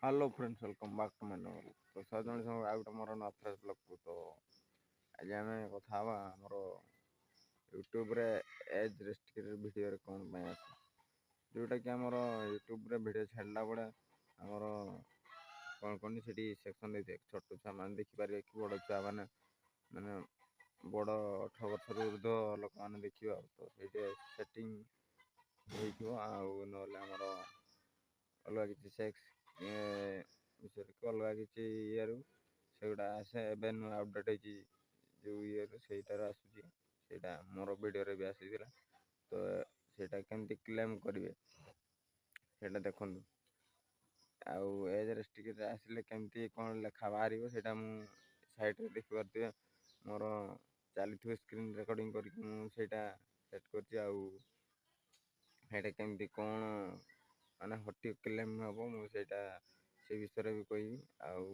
Hello friends welcome back to my channel. तो सजन संग आउ गोटे मोर ना फ्रेश ब्लॉग को तो आज आम कथा आमर यूट्यूब रे एज रेस्ट्रिक्टेड वीडियो रे कौन पे आस जोटा कि आमर यूट्यूब रे वीडियो छाड़ला बड़े आमर कौन कौन से सेक्शन देते छोट छुआ मैंने देखिपारे कि बड़ छुआ मैंने माने बड़ 18 वर्ष ऊर्ध लोक मैंने देखिए तो ये सेटिंग आमर अलग किसी सेक्स विषय को अलग किसी इयरु सेगुड़ा आसे एवं नुआ अपडेट जो इयरु सेटार आसूची सेटा मोर वीडियो भी आसीला तो सेटा केमती क्लेम करेंगे सेटा देखु आउ एज रेस्ट्रिक्टेड आसिले केमती कौन लेखा बाहर सेटा मु साइट रे देखि पारथिबे मोर चली स्क्रीन रेकॉर्डिंग करके मुझे सेट कर केमती कौन माने हटी क्लेम हम मुझे से विषय भी कहि आउ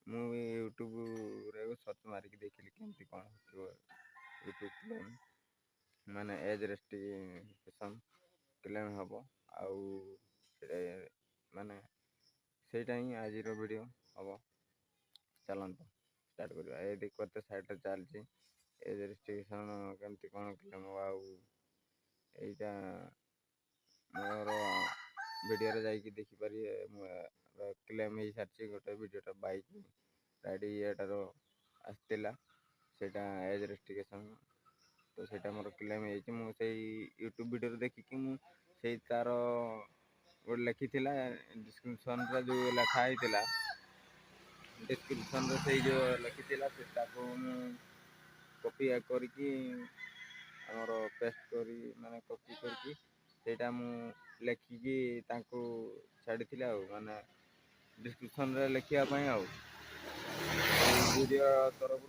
मु यूट्यूब रे सर्च मारिक देखिली केमती कौन हो यूट्यूब क्लेम माने एज रेस्ट्रिक्शन क्लेम हम आउ माने सेटा ही आज वीडियो हम चलते स्टार्ट करवा ये देखते साइड चलती एज रेस्ट्रिक्शन केमती कौन क्लेम हम आईटा मोर वीडियो रे जाइए देखिपारे क्लेम हो सारी गोटे वीडियो बाइक राइड येटार आसला सेटा एज रेस्ट्रिक्शन तो सेटा मोर क्लेम हो यूट्यूब वीडियो देखिकी मुझे तार गोटे लिखी डिस्क्रिप्शन जो लिखाई डिस्क्रिप्शन से जो लिखी कॉपी करके आमर पेस्ट करी माने कॉपी करके सेटा मु लेखिकी तांको छाड़ी माने डिस्क्रिप्शन रे लिखिया वीडियो तरफ